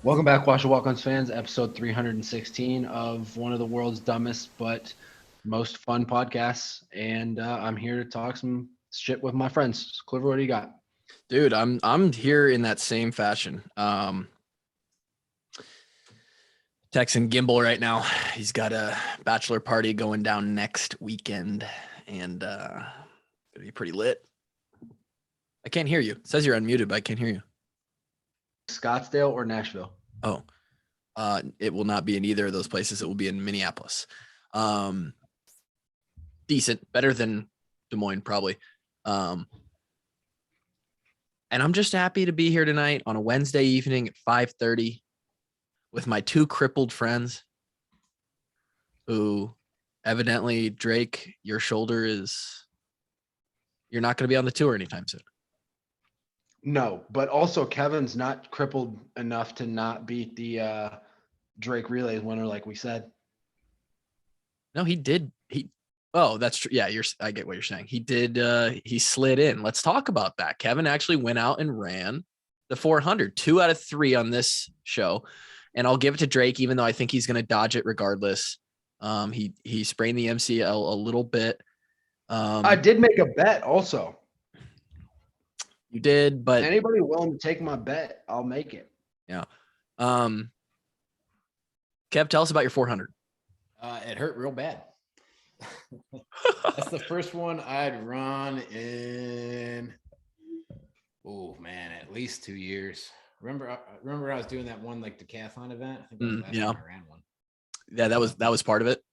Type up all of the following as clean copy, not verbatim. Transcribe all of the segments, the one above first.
Welcome back, Washer Walk-Ons fans, episode 316 of one of the world's dumbest but most fun podcasts. And I'm here to talk some shit with my friends. Kluver, what do you got? Dude, I'm here in that same fashion. Texting Gimbal right now. He's got a bachelor party going down next weekend, and it'll be pretty lit. I can't hear you. It says you're unmuted, but I can't hear you. Scottsdale or Nashville? Oh, it will not be in either of those places. It will be in Minneapolis. Decent, better than Des Moines, probably. And I'm just happy to be here tonight on a Wednesday evening at 5:30 with my two crippled friends who evidently, Drake, your shoulder is, you're not going to be on the tour anytime soon. No, but also Kevin's not crippled enough to not beat the Drake Relays winner, like we said. No, he did. Oh, that's true. Yeah, I get what you're saying. He did. He slid in. Let's talk about that. Kevin actually went out and ran the 400, 2 out of 3 on this show. And I'll give it to Drake, even though I think he's going to dodge it regardless. He sprained the MCL a little bit. I did make a bet also. You did, but anybody willing to take my bet, I'll make it. Yeah. Kev, tell us about your 400. It hurt real bad. That's the first one I'd run in. Oh man, at least 2 years. Remember I was doing that one like decathlon event. I think that was the last time I ran one. Yeah, that was part of it.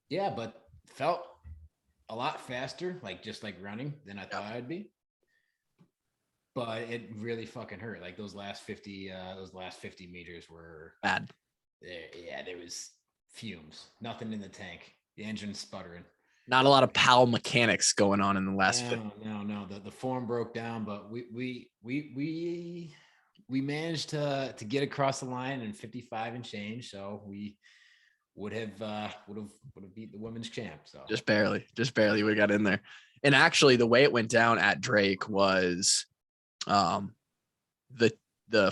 Yeah, but felt a lot faster, like just like running than I thought I'd be. But it really fucking hurt. Like those last 50 meters were bad. Yeah, there was fumes. Nothing in the tank. The engine sputtering. Not a lot of PAL mechanics going on in the last. No. The form broke down, but we managed to get across the line in 55 and change. So we would have beat the women's champ. So just barely we got in there. And actually, the way it went down at Drake was, the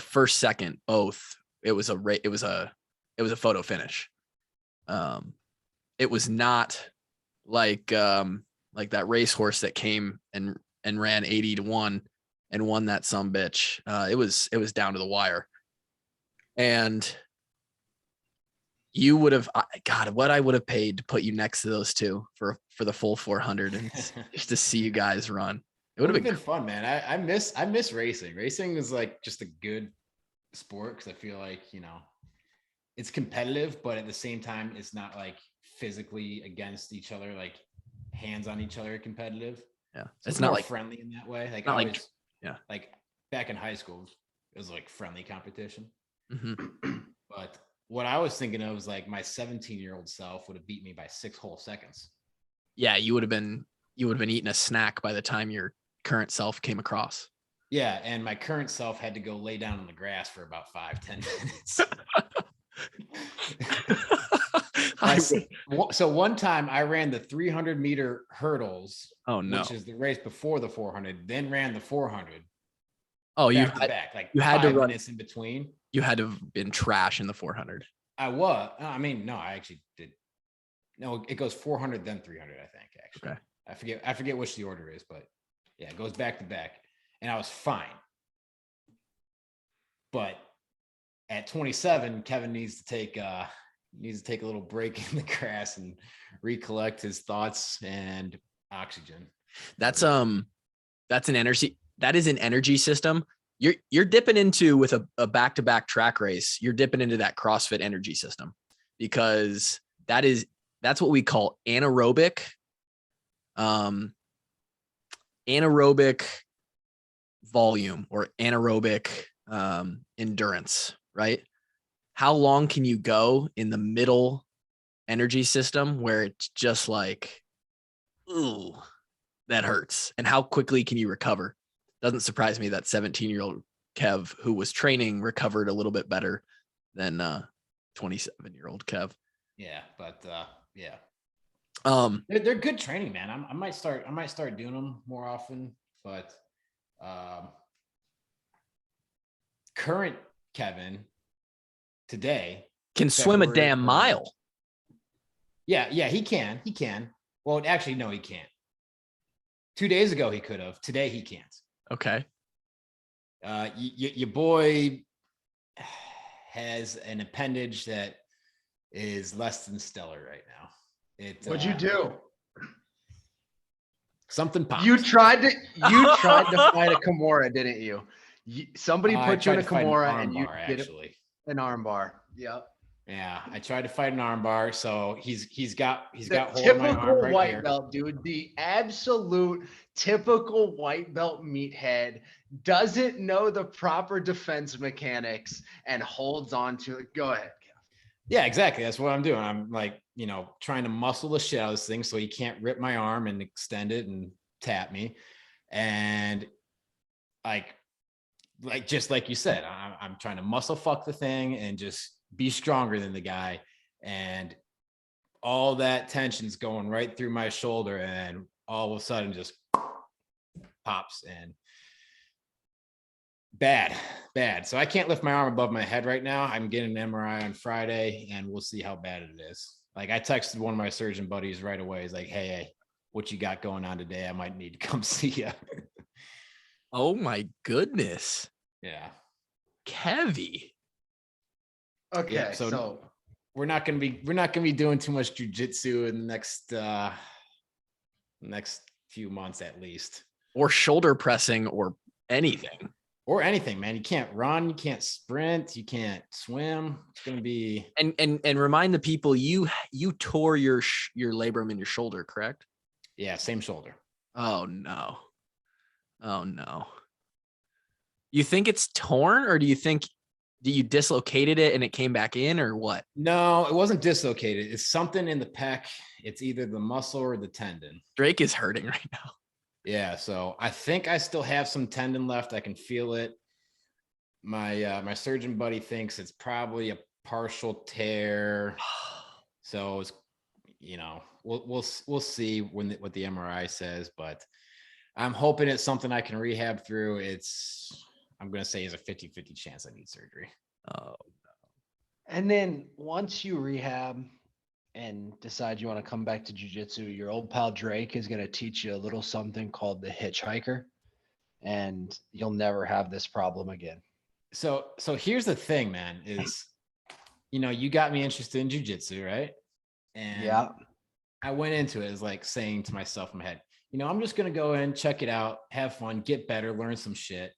first second both. It was a photo finish. It was not like that racehorse that came and ran 80-1 and won that sumbitch. It was down to the wire. And you would have, God, what I would have paid to put you next to those two for the full 400 and just to see you guys run. It would have been fun, man. I miss racing. Racing is like just a good sport because I feel like, it's competitive, but at the same time, it's not like physically against each other, like hands on each other competitive. Yeah. So it's not like friendly in that way. Like not always, like back in high school, it was like friendly competition. Mm-hmm. But what I was thinking of was like my 17-year-old self would have beat me by 6 whole seconds. Yeah, you would have been eating a snack by the time your current self came across. Yeah, and my current self had to go lay down on the grass for about 5-10 minutes. So one time I ran the 300-meter hurdles. Oh no! Which is the race before the 400. Then ran the 400. Oh, you had to run minutes in between. You had to have been trash in the 400. I was. I mean, no, I actually did. No, it goes 400 then 300. I think actually. Okay. I forget which the order is, but yeah, it goes back to back, and I was fine. But at 27, Kevin needs to take a little break in the grass and recollect his thoughts and oxygen. That's an energy. That is an energy system. You're dipping into with a back-to-back track race. You're dipping into that CrossFit energy system because that's what we call anaerobic volume or anaerobic endurance, right? How long can you go in the middle energy system where it's just like, ooh, that hurts? And how quickly can you recover? Doesn't surprise me that 17-year-old Kev, who was training, recovered a little bit better than 27-year-old Kev. Yeah, but they're good training, man. I might start doing them more often, but current Kevin today. Can swim a February damn 3rd. mile. Yeah, he can. He can. Well, actually, no, he can't. 2 days ago, he could have. Today, he can't. Okay. Your boy has an appendage that is less than stellar right now. What'd you do? Something popped. You tried to fight a Kimura, didn't you? Somebody put you in a Kimura and you did an arm bar. Yep. Yeah, I tried to fight an arm bar, so he's got hold of my arm typical right white here. belt, dude. The absolute typical white belt meathead doesn't know the proper defense mechanics and holds on to it. Go ahead, Kev. Yeah, exactly. That's what I'm doing. I'm like, trying to muscle the shit out of this thing so he can't rip my arm and extend it and tap me. And like just like you said, I'm trying to muscle fuck the thing and just be stronger than the guy. And all that tension's going right through my shoulder, and all of a sudden just pops and bad. So I can't lift my arm above my head right now. I'm getting an MRI on Friday, and we'll see how bad it is. Like, I texted one of my surgeon buddies right away. He's like, hey, what you got going on today? I might need to come see you. Oh my goodness. Yeah. Kevy. Okay, Yeah, so we're not gonna be doing too much jujitsu in the next few months at least. Or shoulder pressing or anything. Or anything, man. You can't run, you can't sprint, you can't swim. It's gonna be and remind the people you tore your labrum in your shoulder, correct? Yeah, same shoulder. Oh no. You think it's torn, or do you dislocated it and it came back in, or what? No, it wasn't dislocated. It's something in the pec. It's either the muscle or the tendon. Drake is hurting right now. Yeah, so I think I still have some tendon left. I can feel it. My surgeon buddy thinks it's probably a partial tear. So it's, we'll see what the MRI says, but I'm hoping it's something I can rehab through. I'm going to say is a 50-50 chance I need surgery. Oh, no. And then once you rehab and decide you want to come back to jiu-jitsu, your old pal Drake is going to teach you a little something called the hitchhiker, and you'll never have this problem again. So here's the thing, man, is, you got me interested in jiu-jitsu, right? And yeah, I went into it as like saying to myself in my head, I'm just going to go in, check it out, have fun, get better, learn some shit.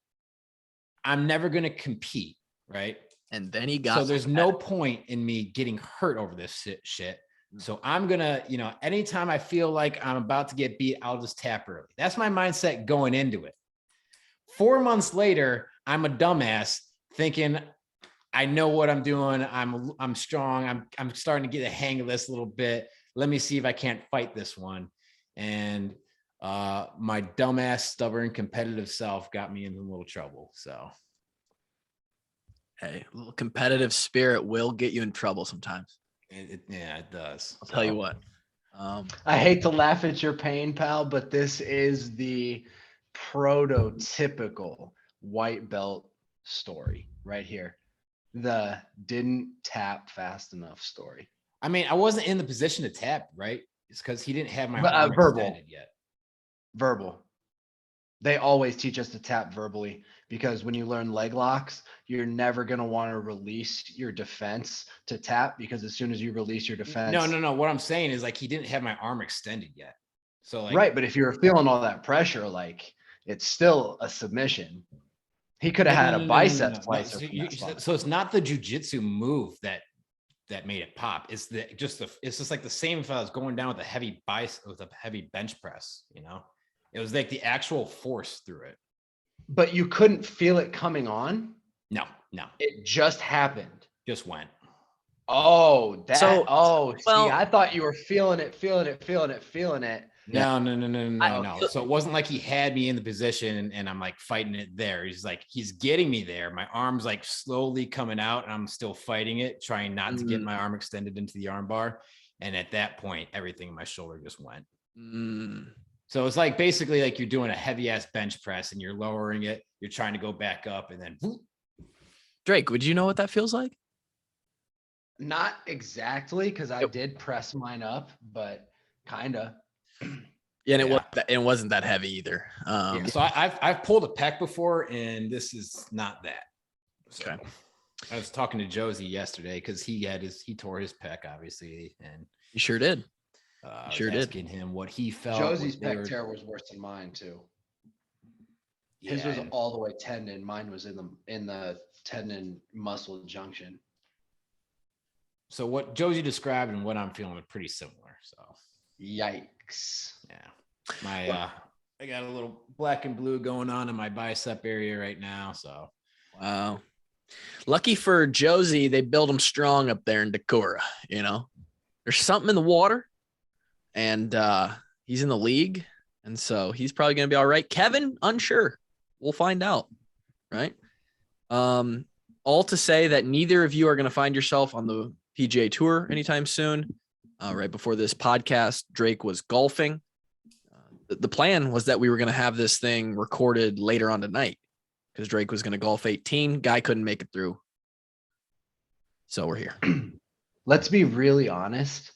I'm never going to compete, right? And then he got. So there's no point in me getting hurt over this shit. So I'm going to, anytime I feel like I'm about to get beat, I'll just tap early. That's my mindset going into it. 4 months later, I'm a dumbass thinking I know what I'm doing. I'm strong. I'm starting to get a hang of this a little bit. Let me see if I can't fight this one. And my dumbass, stubborn, competitive self got me into a little trouble. So, hey, a little competitive spirit will get you in trouble sometimes. It does. I'll tell you what. I hate to laugh at your pain, pal, but this is the prototypical white belt story right here. The didn't tap fast enough story. I mean, I wasn't in the position to tap, right? It's because he didn't have my arm verbal extended yet. Verbal. They always teach us to tap verbally, because when you learn leg locks, you're never going to want to release your defense to tap, because as soon as you release your defense. No. What I'm saying is, like, he didn't have my arm extended yet. So like, right. But if you're feeling all that pressure, like, it's still a submission. He could have had a bicep slicer. So it's not the jiu-jitsu move that made it pop. It's just like the same if I was going down with a heavy bicep, with a heavy bench press, It was like the actual force through it. But you couldn't feel it coming on? No. It just happened. Just went. Oh, well, see, I thought you were feeling it. No. So it wasn't like he had me in the position and I'm like fighting it there. He's getting me there. My arm's like slowly coming out and I'm still fighting it, trying not to get my arm extended into the arm bar. And at that point, everything in my shoulder just went. So it's like basically like you're doing a heavy ass bench press and you're lowering it. You're trying to go back up and then whoop. Drake, would you know what that feels like? Not exactly, because I did press mine up, but kinda. Yeah, and it wasn't that heavy either. Yeah, so I've pulled a pec before, and this is not that. So Okay. I was talking to Josie yesterday because he tore his pec, obviously, and You sure did. I was asking him what he felt. Josie's pec tear was worse than mine too. His was all the way tendon. Mine was in the tendon muscle junction. So what Josie described and what I'm feeling are pretty similar. So yikes. Yeah. I got a little black and blue going on in my bicep area right now. So wow. Lucky for Josie, they build him strong up there in Decorah. You know, there's something in the water, and he's in the league, and so he's probably going to be all right. Kevin, unsure. We'll find out, right? All to say that neither of you are going to find yourself on the PGA Tour anytime soon. Right before this podcast, Drake was golfing. The plan was that we were going to have this thing recorded later on tonight because Drake was going to golf 18. Guy couldn't make it through. So we're here. Let's be really honest.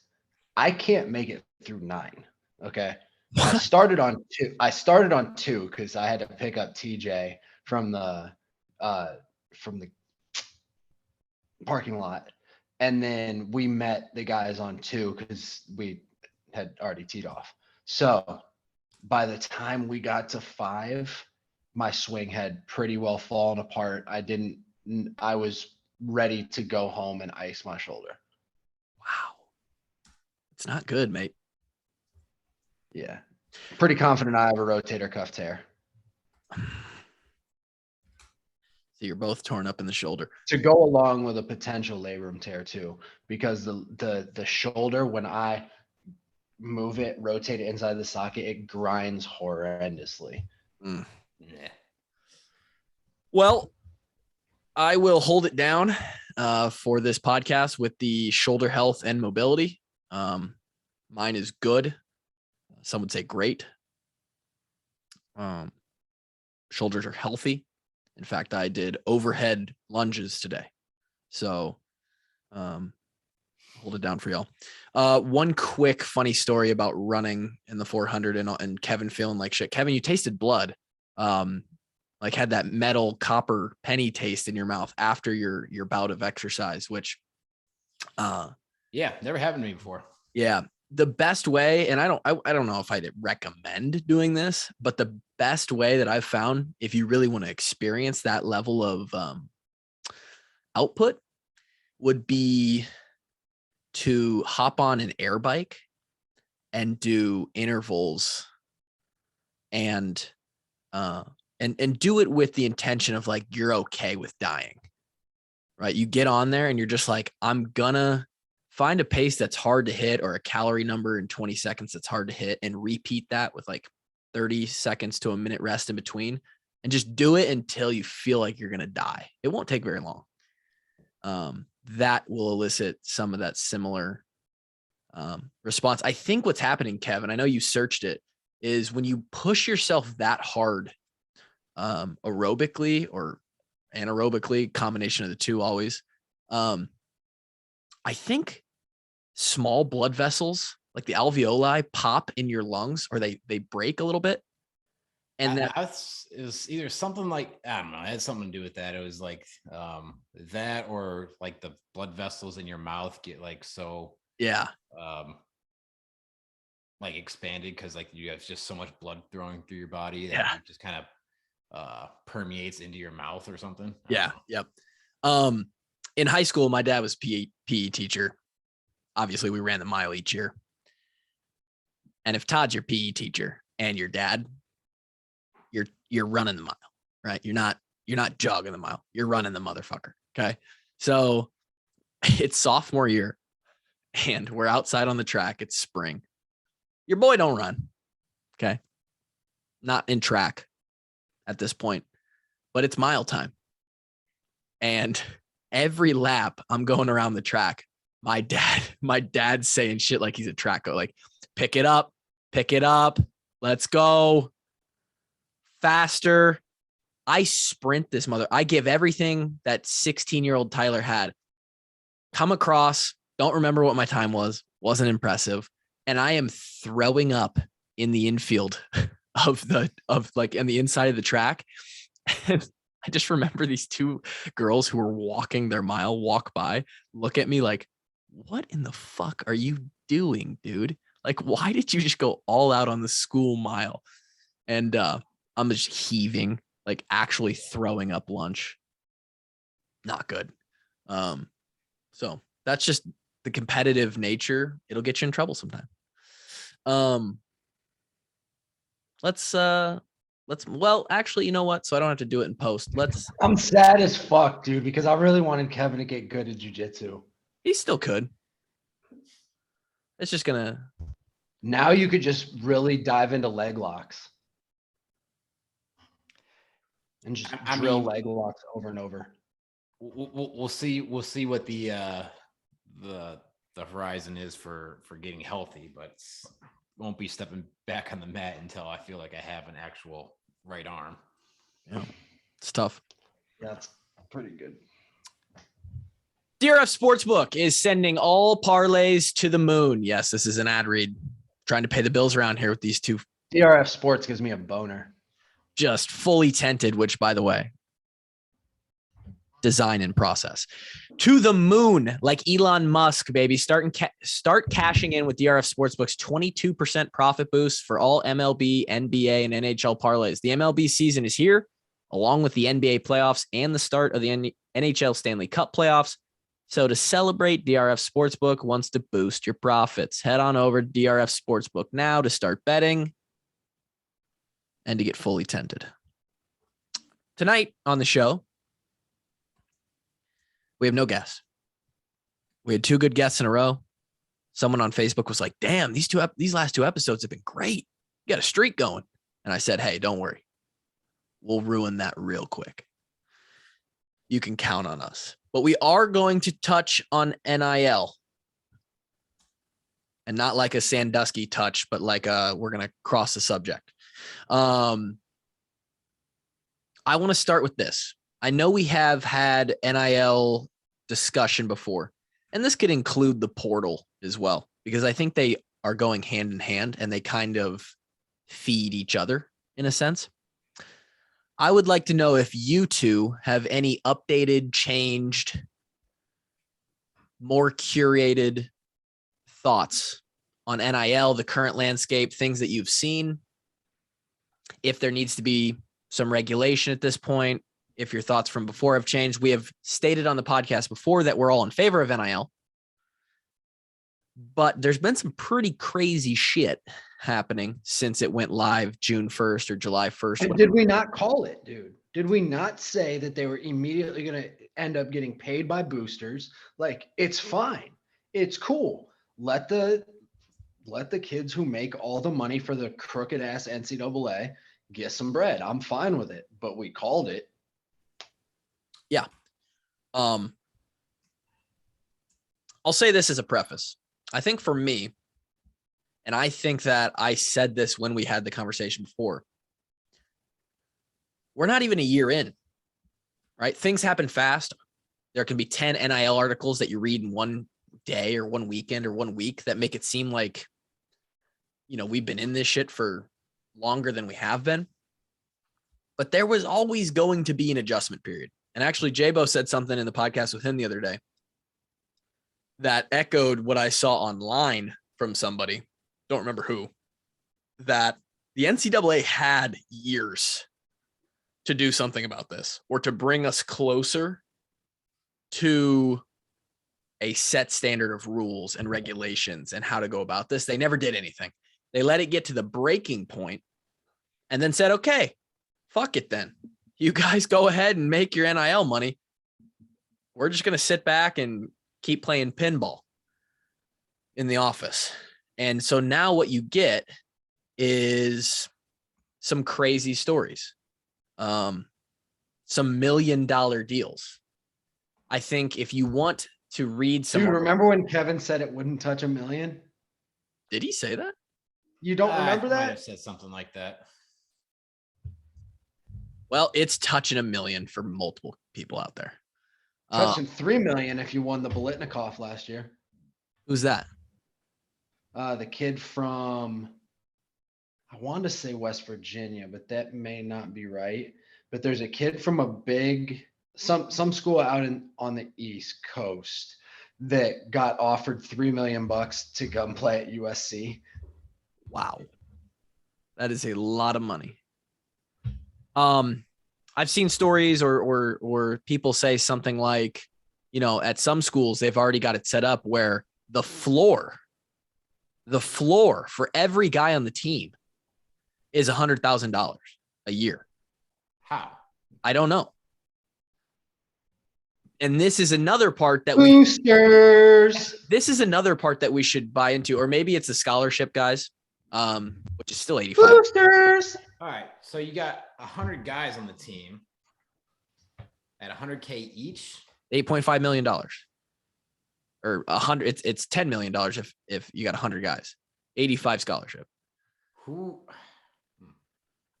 I can't make it through 9. Okay. I started on 2 because I had to pick up TJ from the parking lot. And then we met the guys on 2 because we had already teed off. So by the time we got to 5, my swing had pretty well fallen apart. I was ready to go home and ice my shoulder. Wow. It's not good, mate. Yeah. Pretty confident I have a rotator cuff tear. So you're both torn up in the shoulder. To go along with a potential labrum tear too, because the shoulder, when I move it, rotate it inside the socket, it grinds horrendously. Yeah. Well, I will hold it down for this podcast with the shoulder health and mobility. Mine is good. Some would say great. Shoulders are healthy. In fact, I did overhead lunges today. So hold it down for y'all. One quick funny story about running in the 400 and Kevin feeling like shit. Kevin, you tasted blood. Like had that metal copper penny taste in your mouth after your bout of exercise, which never happened to me before. Yeah. The best way, and I don't know if I'd recommend doing this, but the best way that I've found, if you really want to experience that level of output, would be to hop on an air bike and do intervals and do it with the intention of like, you're okay with dying, right? You get on there and you're just like, I'm gonna find a pace that's hard to hit or a calorie number in 20 seconds that's hard to hit and repeat that with like 30 seconds to a minute rest in between and just do it until you feel like you're going to die. It won't take very long. That will elicit some of that similar response. I think what's happening, Kevin, I know you searched it, is when you push yourself that hard aerobically or anaerobically, combination of the two always, I think small blood vessels like the alveoli pop in your lungs or they break a little bit. And it was either something like, I don't know, it had something to do with that. It was like that or like the blood vessels in your mouth get like so like expanded because like you have just so much blood flowing through your body that it just kind of permeates into your mouth or something. Yep. In high school, my dad was PE teacher. Obviously, we ran the mile each year. And if Todd's your PE teacher and your dad, you're running the mile, right? You're not jogging the mile. You're running the motherfucker. Okay. So it's sophomore year and we're outside on the track. It's spring. Your boy don't run. Okay. Not in track at this point, but it's mile time. And every lap I'm going around the track, my dad's saying shit like he's a track coach, like pick it up, let's go faster. I sprint this mother. I give everything that 16-year-old Tyler had. come across, don't remember what my time was, wasn't impressive. And I am throwing up in the infield of in the inside of the track. And I just remember these two girls who were walking their mile walk by, look at me like, what in the fuck are you doing, dude? Like, why did you just go all out on the school mile? And I'm just heaving, like actually throwing up lunch. Not good. So that's just the competitive nature. It'll get you in trouble sometime. Well, actually, you know what? So I don't have to do it in post. I'm sad as fuck, dude, because I really wanted Kevin to get good at jiu-jitsu. He still could. It's just gonna. Now you could just really dive into leg locks. And just drill leg locks over and over. We'll see what the horizon is for getting healthy, but won't be stepping back on the mat until I feel like I have an actual right arm. Yeah, it's tough. That's pretty good. DRF Sportsbook is sending all parlays to the moon. Yes, this is an ad read. Trying to pay the bills around here with these two. DRF Sports gives me a boner. Just fully tented, which, by the way, design and process. To the moon, like Elon Musk, baby. Start cashing in with DRF Sportsbook's 22% profit boost for all MLB, NBA, and NHL parlays. The MLB season is here, along with the NBA playoffs and the start of the NHL Stanley Cup playoffs. So to celebrate, DRF Sportsbook wants to boost your profits. Head on over to DRF Sportsbook now to start betting and to get fully tented. Tonight on the show, we have no guests. We had two good guests in a row. Someone on Facebook was like, damn, these last two episodes have been great. You got a streak going. And I said, hey, don't worry. We'll ruin that real quick. You can count on us. But we are going to touch on NIL. And not like a Sandusky touch, but like we're going to cross the subject. I want to start with this. I know we have had NIL discussion before, and this could include the portal as well, because I think they are going hand in hand and they kind of feed each other in a sense. I would like to know if you two have any updated, changed, more curated thoughts on NIL, the current landscape, things that you've seen, if there needs to be some regulation at this point, if your thoughts from before have changed. We have stated on the podcast before that we're all in favor of NIL, but there's been some pretty crazy shit happening since it went live June 1st or July 1st. And did we not call it, dude? Did we not say that they were immediately going to end up getting paid by boosters? Like, it's fine. It's cool. Let the kids who make all the money for the crooked ass NCAA get some bread. I'm fine with it, but we called it. Yeah. I'll say this as a preface. I think for me, and I think that I said this when we had the conversation before, we're not even a year in, right? Things happen fast. There can be 10 NIL articles that you read in one day or one weekend or 1 week that make it seem like, we've been in this shit for longer than we have been. But there was always going to be an adjustment period. And actually, J-Bo said something in the podcast with him the other day that echoed what I saw online from somebody, don't remember who, that the NCAA had years to do something about this or to bring us closer to a set standard of rules and regulations and how to go about this. They never did anything. They let it get to the breaking point and then said, okay, fuck it then. You guys go ahead and make your NIL money. We're just going to sit back and keep playing pinball in the office. And so now what you get is some crazy stories, some $1 million deals. I think if you want to read some, dude, remember when Kevin said it wouldn't touch $1 million? Did he say that? You don't remember I that? might have said something like that. Well, it's touching $1 million for multiple people out there. Touching 3 million if you won the Bolitnikoff last year. Who's that? The kid from, I want to say West Virginia, but that may not be right. But there's a kid from a big some school out on the East Coast that got offered $3 million to come play at USC. Wow. That is a lot of money. I've seen stories or people say something like, you know, at some schools, they've already got it set up where the floor for every guy on the team is $100,000 a year. How? I don't know. And this is another part that this is another part that we should buy into, or maybe it's the scholarship guys, which is still 85. Boosters. All right. So you got 100 guys on the team at 100K each. $8.5 million. Or 100, it's $10 million if you got 100 guys. 85 scholarship. Who?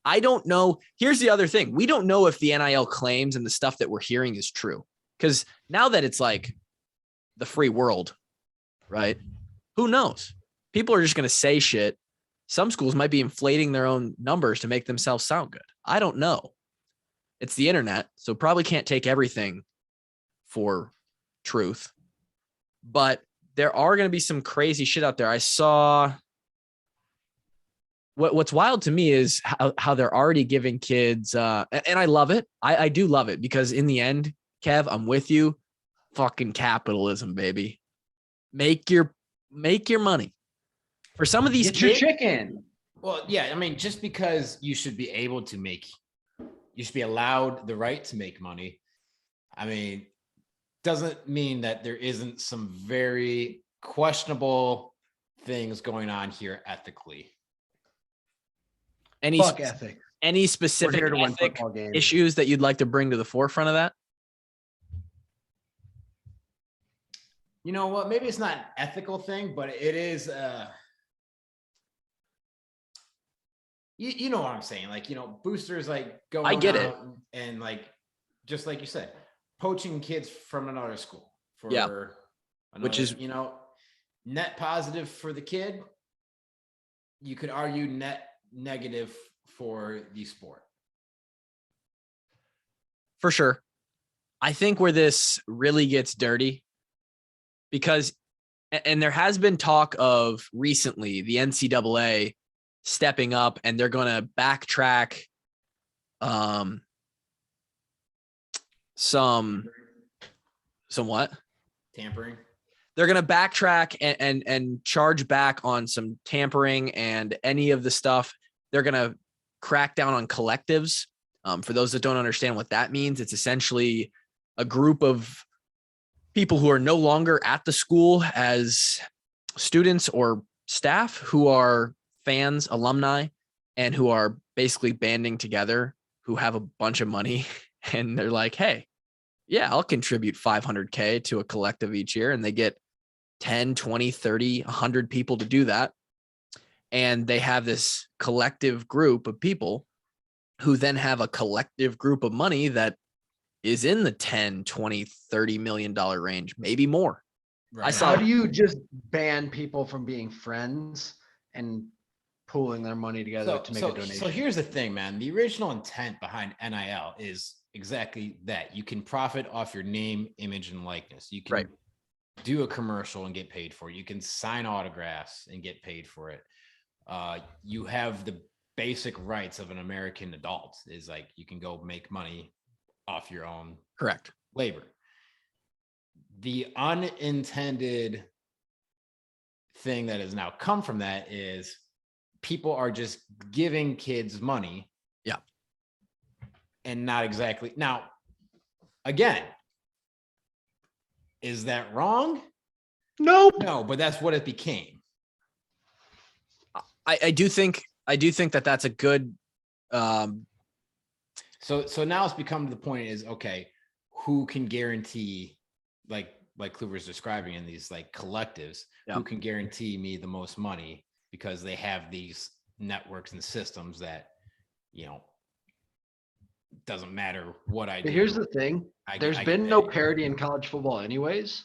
I don't know. Here's the other thing. We don't know if the NIL claims and the stuff that we're hearing is true. Because now that it's like the free world, right? Who knows? People are just going to say shit. Some schools might be inflating their own numbers to make themselves sound good. I don't know. It's the internet, so probably can't take everything for truth. But there are going to be some crazy shit out there. I saw what's wild to me is how they're already giving kids, and I love it. I do love it because in the end, Kev, I'm with you. Fucking capitalism, baby. Make your money. For some of these Get your kids, chicken. Well, yeah. I mean, just because you should be allowed the right to make money. I mean, doesn't mean that there isn't some very questionable things going on here ethically. any specific We're here to win ethic football games. issues that you'd like to bring to the forefront of that? You know what? Maybe it's not an ethical thing, but it is. You know what I'm saying? Like, you know, boosters like going I get it. and like, just like you said, poaching kids from another school for which is, you know, net positive for the kid. You could argue net negative for the sport. for sure. I think where this really gets dirty, because, and there has been talk of recently the NCAA stepping up and they're going to backtrack some what? Tampering. They're going to backtrack and charge back on some tampering and any of the stuff. They're going to crack down on collectives. For those that don't understand what that means, it's essentially a group of people who are no longer at the school as students or staff who are fans, alumni, and who are basically banding together, who have a bunch of money, and they're like, hey, yeah, I'll contribute $500K to a collective each year. And they get 10, 20, 30, 100 people to do that. And they have this collective group of people who then have a collective group of money that is in the 10, 20, $30 million range, maybe more. Right. How do you just ban people from being friends and pooling their money together to make a donation? So here's the thing, man. The original intent behind NIL is exactly that. You can profit off your name, image, and likeness. You can do a commercial and get paid for it. You can sign autographs and get paid for it. You have the basic rights of an American adult, is like you can go make money off your own labor. The unintended thing that has now come from that is people are just giving kids money. Yeah. And not exactly. Now, again, is that wrong? Nope. No, but that's what it became. I do think that that's a good. So now it's become to the point is, okay, who can guarantee, like Kluver's describing in these like collectives, who can guarantee me the most money because they have these networks and systems that, you know, doesn't matter what I do. But here's the thing. There's I been get no paid. parity in college football anyways.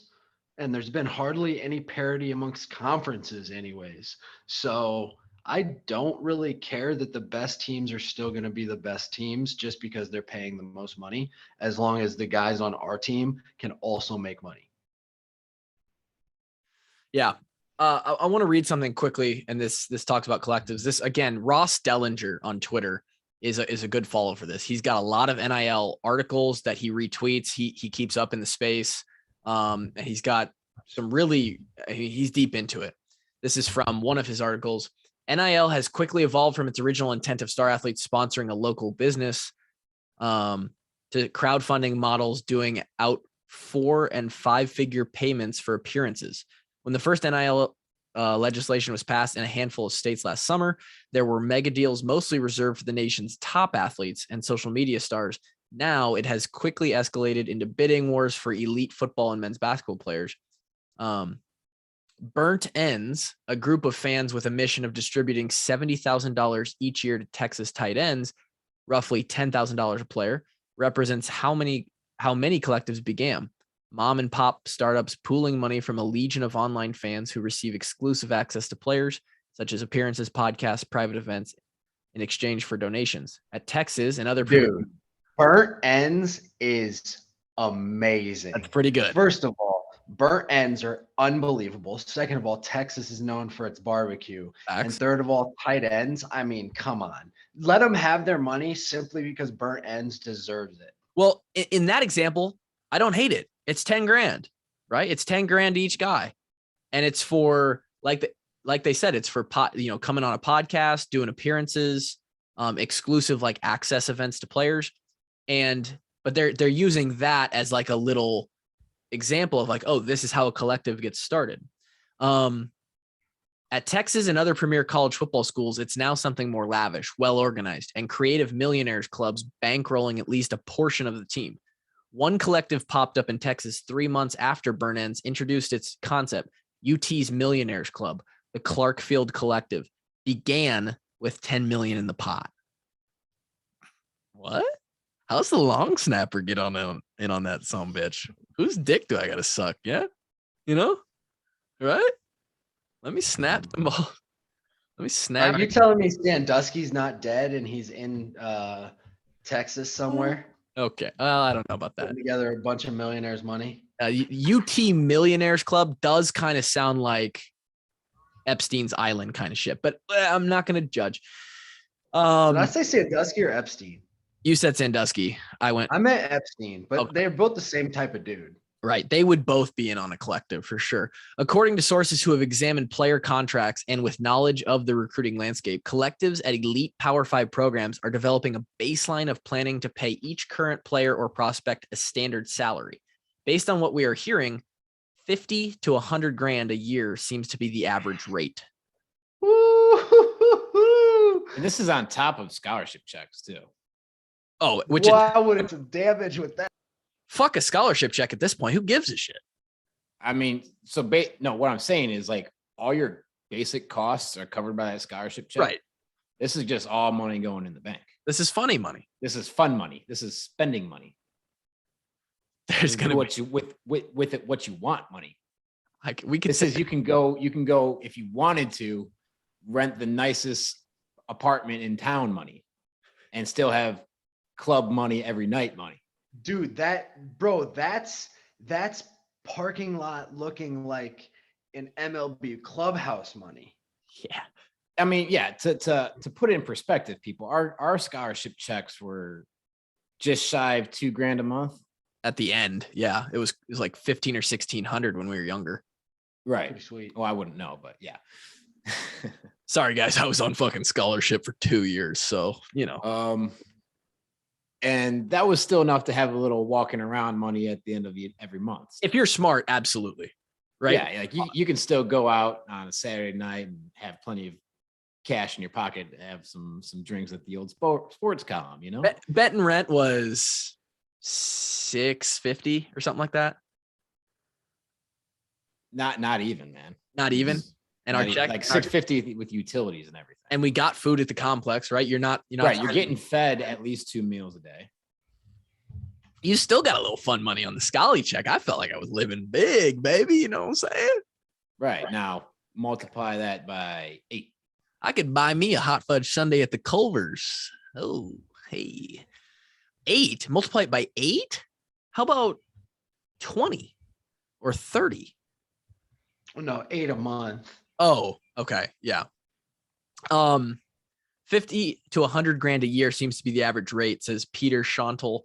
And there's been hardly any parity amongst conferences anyways. So I don't really care that the best teams are still going to be the best teams just because they're paying the most money, as long as the guys on our team can also make money. Yeah. I want to read something quickly, and this talks about collectives. This again, Ross Dellinger on Twitter is a good follow for this. He's got a lot of NIL articles that he retweets. He keeps up in the space. And he's got some he's deep into it. This is from one of his articles. NIL has quickly evolved from its original intent of star athletes sponsoring a local business to crowdfunding models doing out 4- and 5-figure payments for appearances. When the first NIL legislation was passed in a handful of states last summer, there were mega deals mostly reserved for the nation's top athletes and social media stars. Now it has quickly escalated into bidding wars for elite football and men's basketball players. Burnt Ends, a group of fans with a mission of distributing $70,000 each year to Texas tight ends, roughly $10,000 a player, represents how many collectives began. Mom and pop startups pooling money from a legion of online fans who receive exclusive access to players, such as appearances, podcasts, private events, in exchange for donations. At Texas and other Dude, Burnt Ends is amazing. That's pretty good. First of all, burnt ends are unbelievable. Second of all, Texas is known for its barbecue. Facts. And third of all, tight ends. I mean, come on. Let them have their money simply because burnt ends deserves it. Well, in that example, I don't hate it. It's 10 grand, right? It's 10 grand each guy. And it's for like they said, it's for coming on a podcast, doing appearances, exclusive like access events to players. But they're using that as like a little example of like, oh, this is how a collective gets started. At Texas and other premier college football schools, it's now something more lavish, well organized, and creative millionaires clubs bankrolling at least a portion of the team. One collective popped up in Texas 3 months after Burnt Ends introduced its concept. UT's Millionaires Club, the Clarkfield Collective, began with $10 million in the pot. What? How's the long snapper get in on that sumbitch? Whose dick do I gotta suck? Yeah, right? Let me snap them all. Let me snap. Are you telling me Sandusky's not dead and he's in Texas somewhere? Okay. Well, I don't know about that. Putting together a bunch of millionaires' money. UT Millionaires Club does kind of sound like Epstein's Island kind of shit, but I'm not going to judge. Did I say Sandusky or Epstein? You said Sandusky. I meant Epstein, but Okay. They're both the same type of dude. Right. They would both be in on a collective for sure. According to sources who have examined player contracts and with knowledge of the recruiting landscape, collectives at elite Power 5 programs are developing a baseline of planning to pay each current player or prospect a standard salary. Based on what we are hearing, 50 to 100 grand a year seems to be the average rate. Woo-hoo-hoo-hoo. And this is on top of scholarship checks too. Oh, which why would it damage with that? Fuck a scholarship check at this point. Who gives a shit? I mean, so no, what I'm saying is like all your basic costs are covered by that scholarship check. Right. This is just all money going in the bank. This is funny money. This is fun money. This is spending money. There's gonna what you with it what you want money. Like we could This is you can go if you wanted to rent the nicest apartment in town money and still have club money every night money. Dude, that's parking lot looking like an MLB clubhouse money. Yeah. I mean, yeah, to put it in perspective, people, our scholarship checks were just shy of $2,000 a month. At the end, yeah, it was like 15 or 1600 when we were younger. Right. Pretty sweet. Well, I wouldn't know, but yeah. Sorry guys, I was on fucking scholarship for 2 years, so and that was still enough to have a little walking around money at the end of every month. If you're smart, absolutely. Right. Yeah, like you can still go out on a Saturday night and have plenty of cash in your pocket to have some drinks at the old sports column, Bet and rent was $650 or something like that. Not even, man. Not even. And our check like $650 with utilities and everything. And we got food at the complex, right? You're not right. You're getting fed at least 2 meals a day. You still got a little fun money on the Scally check. I felt like I was living big, baby. You know what I'm saying? Right. Now multiply that by 8. I could buy me a hot fudge sundae at the Culver's. Oh, hey. 8. Multiply it by 8? How about 20 or 30? No, 8 a month. Oh, okay. Yeah. 50 to 100 grand a year seems to be the average rate, says Peter Schontel,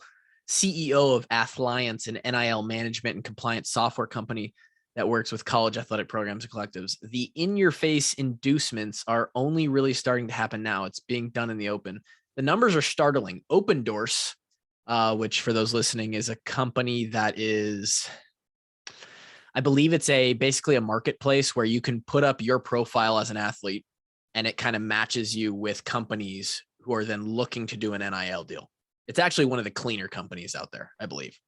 CEO of Athliance, an NIL management and compliance software company that works with college athletic programs and collectives. The in-your-face inducements are only really starting to happen now. It's being done in the open. The numbers are startling. Open Doors, which for those listening is a company that is, I believe it's basically a marketplace where you can put up your profile as an athlete and it kind of matches you with companies who are then looking to do an NIL deal. It's actually one of the cleaner companies out there, I believe.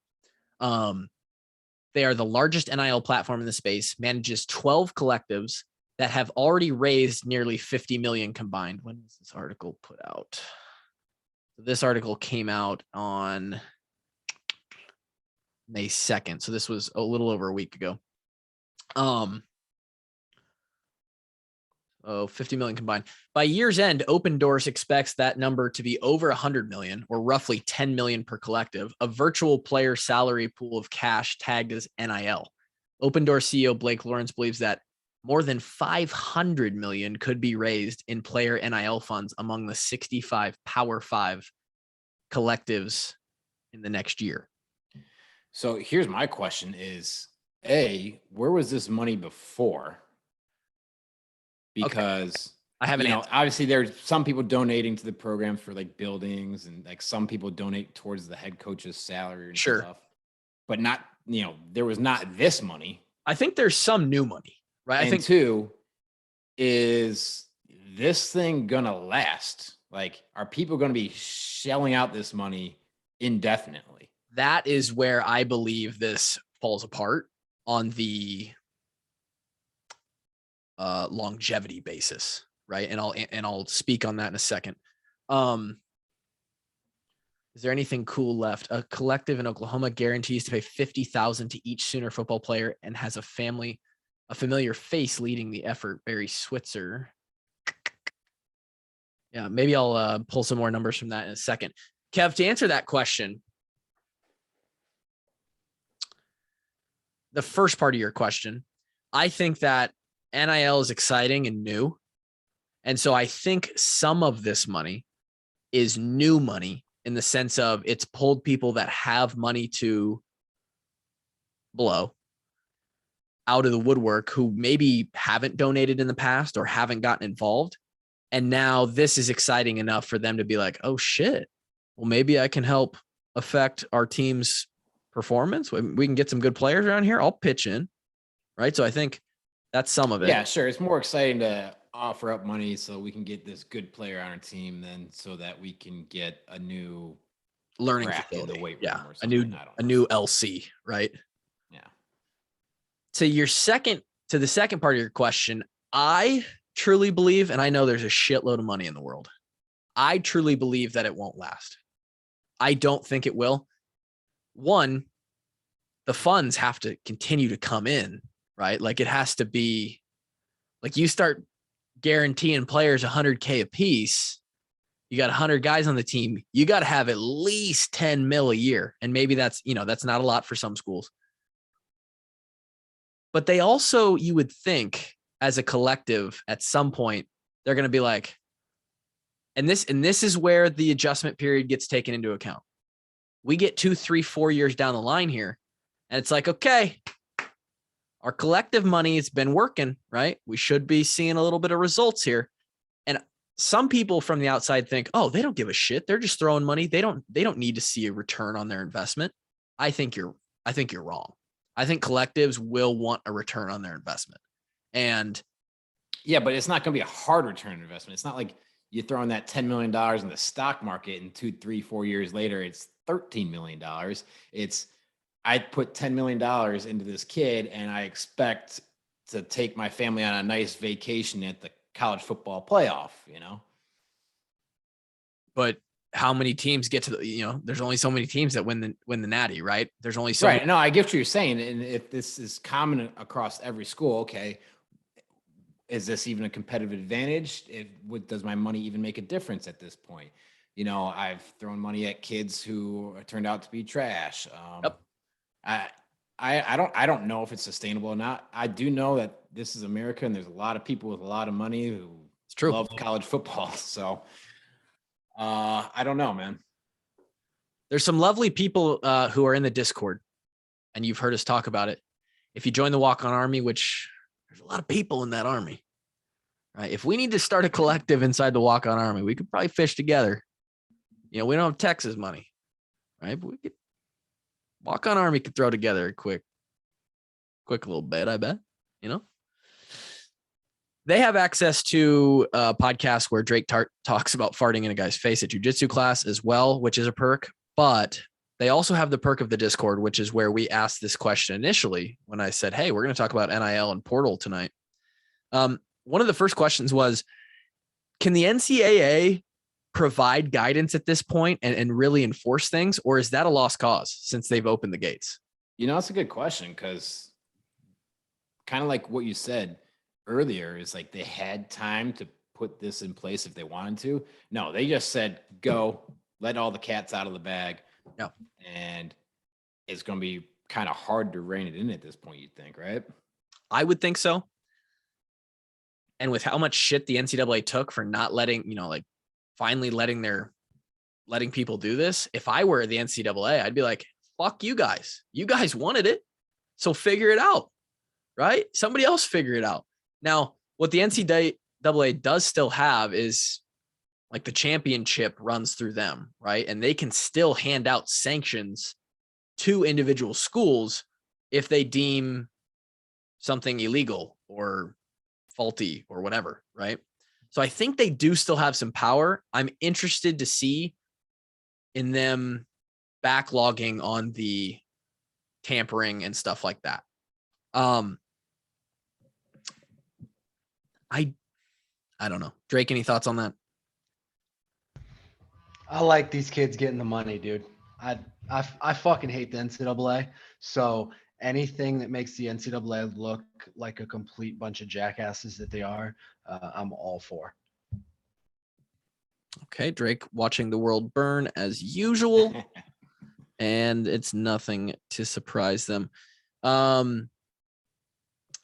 They are the largest NIL platform in the space, manages 12 collectives that have already raised nearly 50 million combined. When was this article put out? This article came out on May 2nd. So this was a little over a week ago. 50 million combined. By year's end, Open Doors expects that number to be over 100 million, or roughly 10 million per collective, a virtual player salary pool of cash tagged as NIL. Open Doors CEO Blake Lawrence believes that more than 500 million could be raised in player NIL funds among the 65 Power 5 collectives in the next year. So here's my question is, where was this money before? Because I have an answer. Obviously there's some people donating to the program for like buildings, and like some people donate towards the head coach's salary and stuff. But not, there was not this money. I think there's some new money, right? And I think 2, is this thing gonna last? Like, are people gonna be shelling out this money indefinitely? That is where I believe this falls apart on the longevity basis, right? And I'll speak on that in a second. Is there anything cool left? A collective in Oklahoma guarantees to pay $50,000 to each Sooner football player and has a familiar face leading the effort. Barry Switzer. Yeah, maybe I'll pull some more numbers from that in a second. Kev, to answer that question, the first part of your question, I think that NIL is exciting and new. And so I think some of this money is new money in the sense of it's pulled people that have money to blow out of the woodwork who maybe haven't donated in the past or haven't gotten involved. And now this is exciting enough for them to be like, oh shit, well, maybe I can help affect our team's performance. We can get some good players around here. I'll pitch in. Right. So I think that's some of it. Yeah, sure. It's more exciting to offer up money so we can get this good player on our team than so that we can get a new learning facility. In the weight room or something. A new LC, right? Yeah. To the second part of your question, I truly believe, and I know there's a shitload of money in the world, I truly believe that it won't last. I don't think it will. One, the funds have to continue to come in, right? Like it has to be like you start guaranteeing players $100K a piece. You got 100 guys on the team. You got to have at least 10 mil a year. And maybe that's not a lot for some schools. But they also, you would think as a collective at some point, they're going to be like, and this is where the adjustment period gets taken into account. We get 2, 3, 4 years down the line here. And it's like, okay, our collective money has been working, right? We should be seeing a little bit of results here. And some people from the outside think, oh, they don't give a shit. They're just throwing money. They don't need to see a return on their investment. I think you're wrong. I think collectives will want a return on their investment. And yeah, but it's not going to be a hard return on investment. It's not like you're throwing that $10 million in the stock market and 2, 3, 4 years later, it's $13 million. It's, I put $10 million into this kid and I expect to take my family on a nice vacation at the college football playoff, But how many teams get to the, there's only so many teams that win the natty, right? There's only so right. No, I get what you're saying. And if this is common across every school, okay, is this even a competitive advantage? Does my money even make a difference at this point? I've thrown money at kids who turned out to be trash. Yep. I don't know if it's sustainable or not. I do know that this is America and there's a lot of people with a lot of money who love college football. So I don't know, man. There's some lovely people who are in the Discord, and you've heard us talk about it. If you join the Walk-On Army, which there's a lot of people in that army, right? If we need to start a collective inside the Walk-On Army, we could probably fish together. We don't have Texas money, right? But we could Walk-On Army could throw together a quick little bit, I bet, They have access to a podcast where Drake talks about farting in a guy's face at jiu-jitsu class as well, which is a perk. But they also have the perk of the Discord, which is where we asked this question initially when I said, hey, we're going to talk about NIL and portal tonight. One of the first questions was, can the NCAA provide guidance at this point and really enforce things, or is that a lost cause since they've opened the gates? That's a good question, because kind of like what you said earlier is like they had time to put this in place if they wanted to. No, they just said, go, let all the cats out of the bag. Yep. And it's going to be kind of hard to rein it in at this point, you'd think, right? I would think so. And with how much shit the NCAA took for not letting, finally letting people do this. If I were the NCAA, I'd be like, fuck you guys. You guys wanted it. So figure it out, right? Somebody else figure it out. Now, what the NCAA does still have is like the championship runs through them, right? And they can still hand out sanctions to individual schools if they deem something illegal or faulty or whatever, right? So I think they do still have some power. I'm interested to see in them backlogging on the tampering and stuff like that. I don't know. Drake, any thoughts on that? I like these kids getting the money, dude. I fucking hate the NCAA. So anything that makes the NCAA look like a complete bunch of jackasses that they are, I'm all for. Okay, Drake watching the world burn as usual. And it's nothing to surprise them.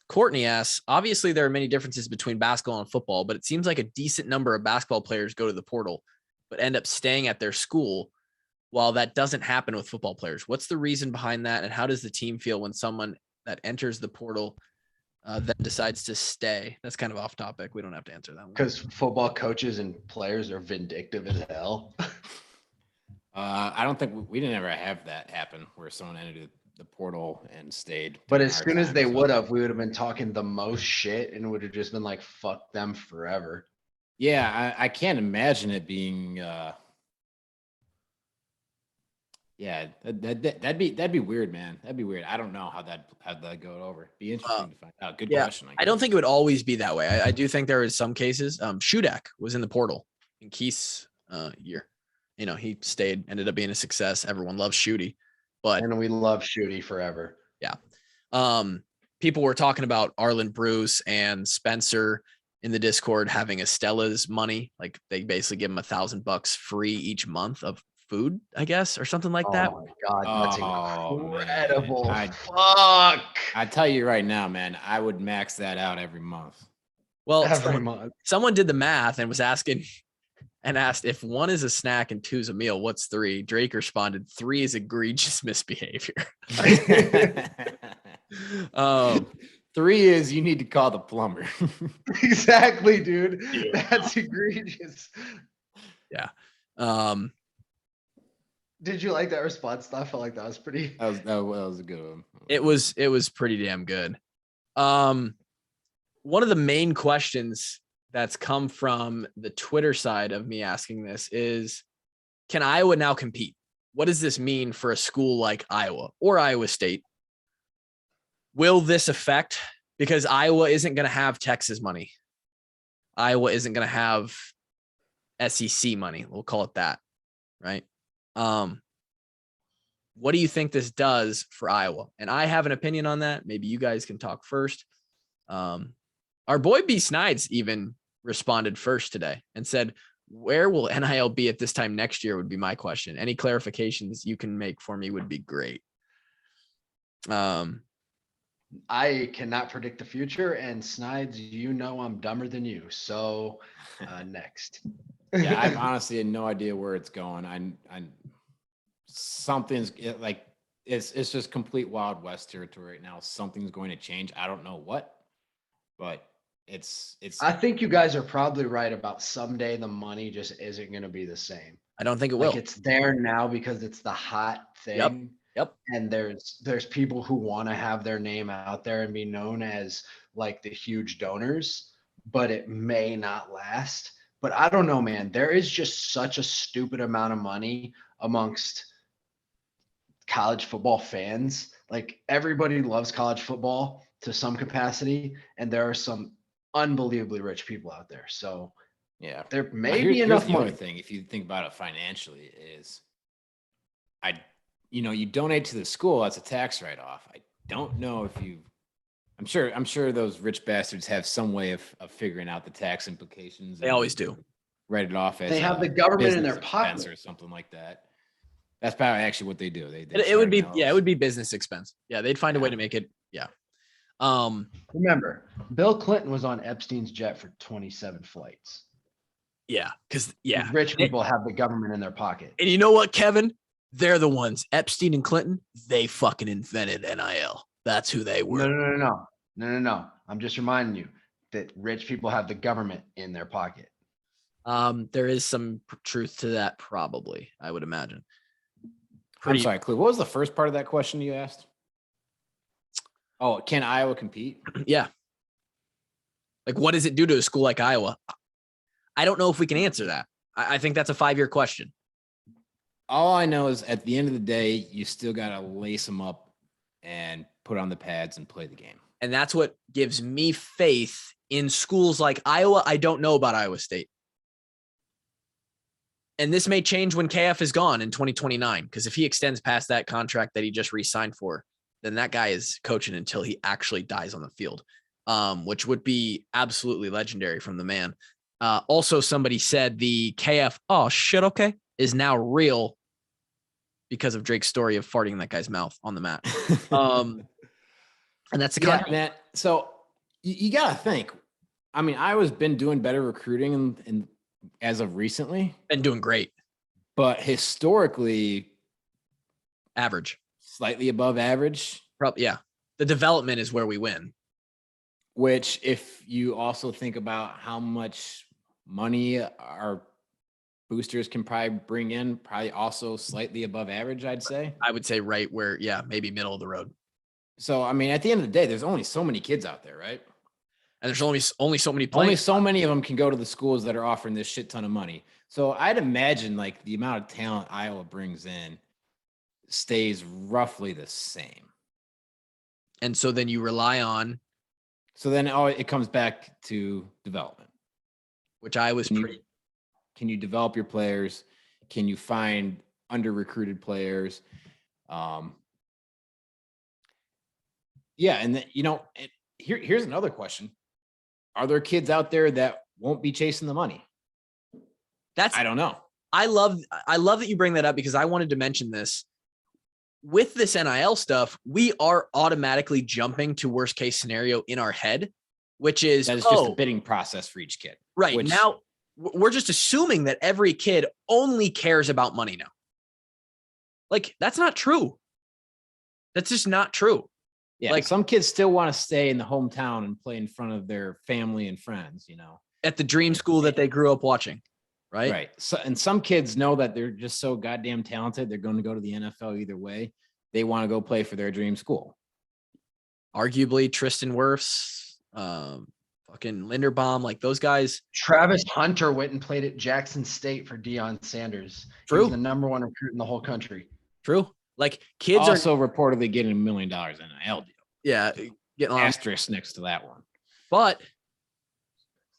Courtney asks, obviously there are many differences between basketball and football, but it seems like a decent number of basketball players go to the portal, but end up staying at their school, while that doesn't happen with football players. What's the reason behind that? And how does the team feel when someone that enters the portal then decides to stay? That's kind of off topic. We don't have to answer that one. Because football coaches and players are vindictive as hell. I don't think we didn't ever have that happen where someone entered the portal and stayed. But as soon as they would have, we would have been talking the most shit and would have just been like, fuck them forever. Yeah, I can't imagine it being that'd be weird, man. That'd be weird. I don't know how that go over. Be interesting to find out. Good question. I don't think it would always be that way. I do think there is some cases. Shudak was in the portal in Keith's year. He stayed, ended up being a success. Everyone loves Shooty, and we love Shooty forever. Yeah. People were talking about Arlen Bruce and Spencer in the Discord having Estella's money. Like they basically give them $1,000 free each month of food, I guess, or something like that. Oh my God, that's incredible. Fuck. I tell you right now, man, I would max that out every month. Well, someone did the math and was asked if 1 is a snack and 2 is a meal, what's 3? Drake responded, 3 is egregious misbehavior. 3 is you need to call the plumber. Exactly, dude. Yeah. That's egregious. Yeah. Did you like that response? I felt like that was pretty. That was a good one. It was pretty damn good. One of the main questions that's come from the Twitter side of me asking this is, can Iowa now compete? What does this mean for a school like Iowa or Iowa State? Will this affect because Iowa isn't going to have Texas money. Iowa isn't going to have SEC money. We'll call it that, right? What do you think this does for Iowa? And I have an opinion on that. Maybe you guys can talk first. Our boy B. Snides even responded first today and said, where will NIL be at this time next year would be my question. Any clarifications you can make for me would be great. I cannot predict the future, and Snides, you know I'm dumber than you. So next. Yeah, I honestly had no idea where it's going. I something's like it's just complete Wild West territory right now. Something's going to change. I don't know what, but it's. I think you guys are probably right about someday the money just isn't going to be the same. I don't think it Like will. it's there now because it's the hot thing. Yep. And there's people who want to have their name out there and be known as like the huge donors, but it may not last. But I don't know, man. There is just such a stupid amount of money amongst college football fans. Like everybody loves college football to some capacity, and there are some unbelievably rich people out there. So yeah, there may be here's enough the money. other thing, if you think about it financially, is you donate to the school, that's a tax write-off. I don't know if I'm sure those rich bastards have some way of figuring out the tax implications. They always do. Write it off as They have the government in business their expense pocket or something like that. That's probably actually what they do. It would be, it would be business expense. Yeah, they'd find a way to make it. Yeah. Remember, Bill Clinton was on Epstein's jet for 27 flights. Yeah, because Rich people have the government in their pocket. And you know what, Kevin? They're the ones. Epstein and Clinton, they fucking invented NIL. That's who they were. No. I'm just reminding you that rich people have the government in their pocket. There is some truth to that, probably, I would imagine. I'm sorry, Kluver. What was the first part of that question you asked? Oh, can Iowa compete? Yeah. Like, what does it do to a school like Iowa? I don't know if we can answer that. I think that's a 5-year question. All I know is at the end of the day, you still got to lace them up and put on the pads and play the game. And that's what gives me faith in schools like Iowa. I don't know about Iowa State. And this may change when KF is gone in 2029, because if he extends past that contract that he just re-signed for, then that guy is coaching until he actually dies on the field, which would be absolutely legendary from the man. Also, somebody said the KF, oh, shit, okay, is now real because of Drake's story of farting in that guy's mouth on the mat. And that's the contract. Man. So you got to think. I mean, Iowa's been doing better recruiting and as of recently. Been doing great. But historically, average. Slightly above average. Probably, yeah. The development is where we win. Which, if you also think about how much money our boosters can probably bring in, probably also slightly above average, I'd say. I would say right where, yeah, maybe middle of the road. So, I mean, at the end of the day, there's only so many kids out there, right? And there's only so many players. Only so many of them can go to the schools that are offering this shit ton of money. So I'd imagine like the amount of talent Iowa brings in stays roughly the same. And so then you rely on. So then it comes back to development. Which I was pretty. Can you develop your players? Can you find under-recruited players? Yeah, and then, here's another question. Are there kids out there that won't be chasing the money? I don't know. I love that you bring that up, because I wanted to mention this. With this NIL stuff, we are automatically jumping to worst case scenario in our head, which is that is just a bidding process for each kid. Right. Now we're just assuming that every kid only cares about money now. Like, that's not true. That's just not true. Yeah, like some kids still want to stay in the hometown and play in front of their family and friends, at the dream school that they grew up watching. Right. Right. So, and some kids know that they're just so goddamn talented. They're going to go to the NFL either way. They want to go play for their dream school. Arguably Tristan Wirfs, fucking Linderbaum, like those guys. Travis Hunter went and played at Jackson State for Deion Sanders. True. He was the number one recruit in the whole country. True. Like kids also reportedly getting $1 million NIL deal. Yeah. getting on asterisk next to that one. But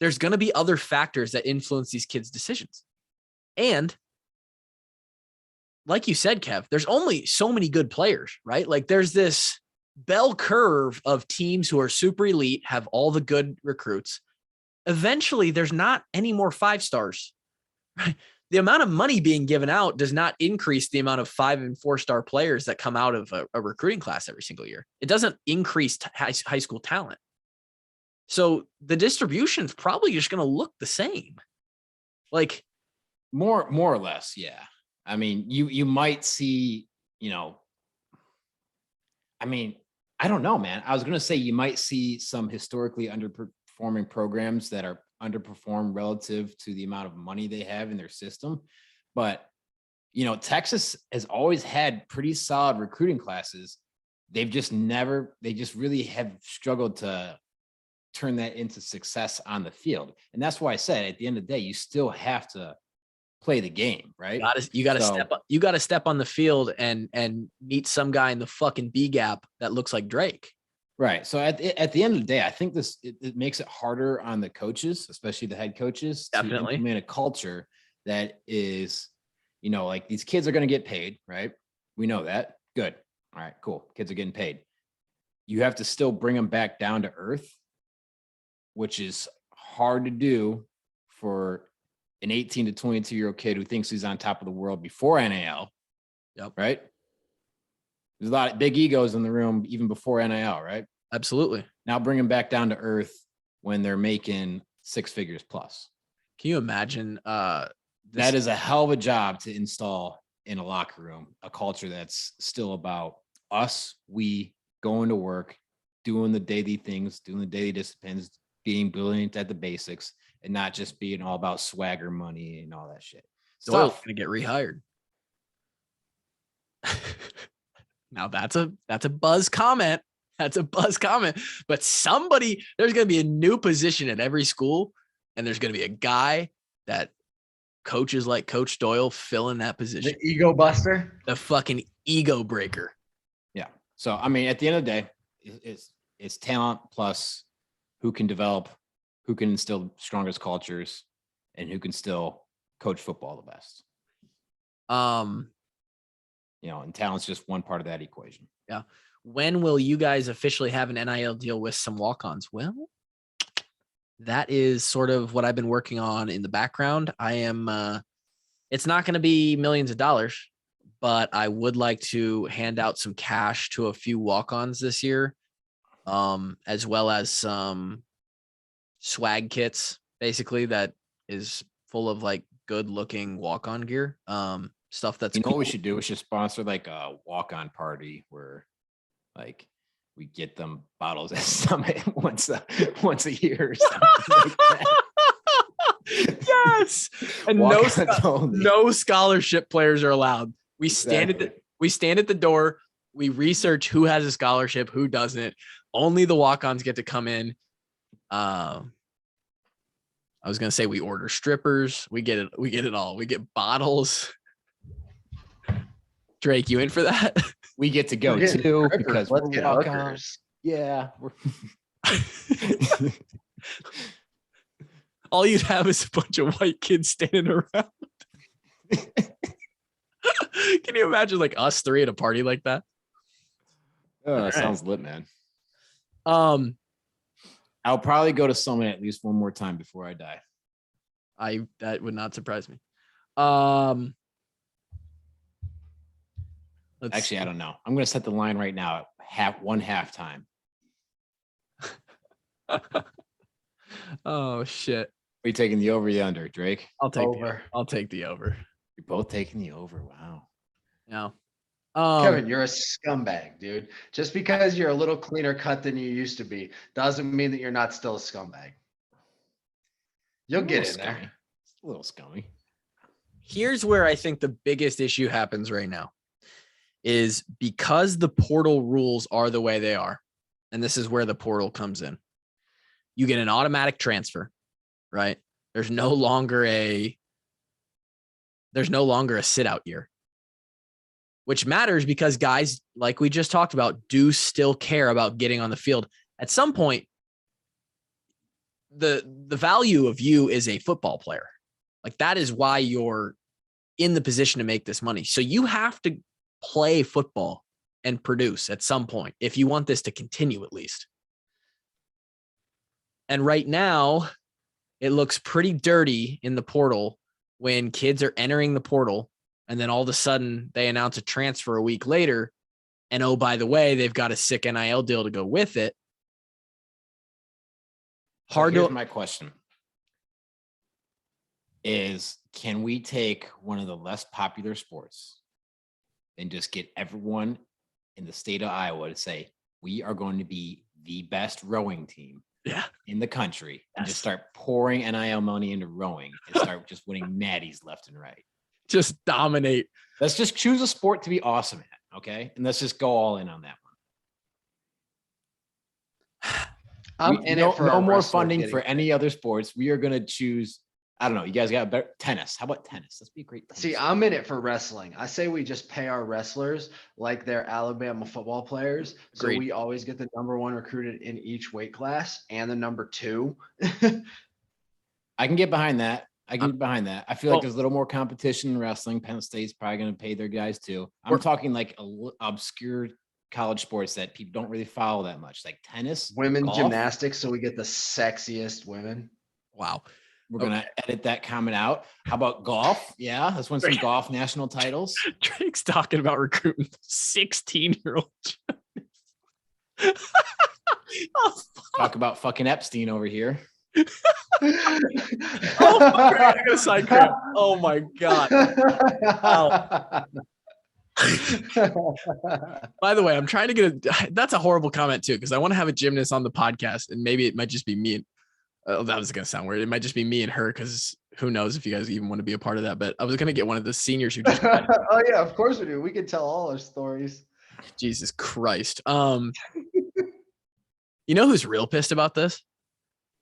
there's going to be other factors that influence these kids' decisions. And like you said, Kev, there's only so many good players, right? Like there's this bell curve of teams who are super elite, have all the good recruits. Eventually, there's not any more 5 stars, right? The amount of money being given out does not increase the amount of 5 and 4-star players that come out of a recruiting class every single year. It doesn't increase high school talent. So the distribution is probably just going to look the same. Like more or less. Yeah. I mean, you might see, I mean, I don't know, man. I was going to say you might see some historically underperforming programs that are underperformed relative to the amount of money they have in their system. But, Texas has always had pretty solid recruiting classes. They just really have struggled to turn that into success on the field. And that's why I said at the end of the day, you still have to play the game, right? You got to step on the field and meet some guy in the fucking B gap that looks like Drake. Right. So at the end of the day, I think it makes it harder on the coaches, especially the head coaches, Definitely. to implement a culture that is, like these kids are going to get paid, right? We know that. Good. All right, cool. Kids are getting paid. You have to still bring them back down to earth, which is hard to do for an 18 to 22-year-old kid who thinks he's on top of the world before NIL. Yep. Right. There's a lot of big egos in the room even before NIL, right? Absolutely. Now bring them back down to earth when they're making 6 figures plus. Can you imagine? That is a hell of a job to install in a locker room, a culture that's still about us, we going to work, doing the daily things, doing the daily disciplines, being brilliant at the basics, and not just being all about swagger money and all that shit. Doyle's gonna get rehired. Now that's a buzz comment. That's a buzz comment. But there's gonna be a new position at every school, and there's gonna be a guy that coaches like Coach Doyle fill in that position. The ego buster, the fucking ego breaker. Yeah. So I mean, at the end of the day, it's talent plus who can develop, who can instill strongest cultures, and who can still coach football the best. And talent's just one part of that equation. Yeah. When will you guys officially have an NIL deal with some walk-ons? Well, that is sort of what I've been working on in the background. I am, it's not going to be millions of dollars, but I would like to hand out some cash to a few walk-ons this year, as well as some swag kits, basically, that is full of like good looking walk-on gear. Stuff that's cool. What we should do? We should sponsor like a walk-on party where like we get them bottles at Summit once a year or something like that. Yes. And no scholarship players are allowed. We stand at the door. We research who has a scholarship, who doesn't. Only the walk-ons get to come in. I was gonna say we order strippers. We get it all. We get bottles. Drake, you in for that? We get to go too because let's get hookers. Yeah. All you'd have is a bunch of white kids standing around. Can you imagine like us 3 at a party like that? Oh, that sounds lit, man. I'll probably go to Summit at least one more time before I die. That would not surprise me. Actually, I don't know. I'm going to set the line right now at halftime. Oh shit! Are you taking the over or the under, Drake? I'll take over. I'll take the over. You're both taking the over. Wow. No. Kevin, you're a scumbag, dude. Just because you're a little cleaner cut than you used to be doesn't mean that you're not still a scumbag. You'll get in there. It's a little scummy. Here's where I think the biggest issue happens right now is because the portal rules are the way they are. And this is where the portal comes in. You get an automatic transfer, right? There's no longer a sit out year, which matters because guys, like we just talked about, do still care about getting on the field At some point, the value of you as a football player, like that is why you're in the position to make this money. So you have to play football and produce at some point if you want this to continue at least. And right now, it looks pretty dirty in the portal when kids are entering the portal and then all of a sudden they announce a transfer a week later. And oh, by the way, they've got a sick NIL deal to go with it. Here's my question is, can we take one of the less popular sports and just get everyone in the state of Iowa to say, we are going to be the best rowing team in the country, and just start pouring NIL money into rowing and start just winning natties left and right. Just dominate. Let's just choose a sport to be awesome at, okay? And let's just go all in on that one. No more funding for any other sports. We are going to choose, I don't know, you guys got better tennis. How about tennis? Let's be great. See, I'm in it for wrestling. I say we just pay our wrestlers like they're Alabama football players. So we always get the number 1 recruited in each weight class and the number 2. I can get behind that. I feel like there's a little more competition in wrestling. Penn State's probably going to pay their guys too. I'm talking like obscure college sports that people don't really follow that much, like tennis, women gymnastics. So we get the sexiest women. Wow. We're going to edit that comment out. How about golf? Yeah, let's win some golf national titles. Drake's talking about recruiting 16-year-old. Talk about fucking Epstein over here. I got a side cramp. Oh my God. Wow. By the way, I'm trying to get that's a horrible comment too, because I want to have a gymnast on the podcast, and maybe it might just be me. That was going to sound weird. It might just be me and her, because who knows if you guys even want to be a part of that. But I was going to get one of the seniors who just. Oh yeah, of course we do. We can tell all our stories. Jesus Christ. You know who's real pissed about this?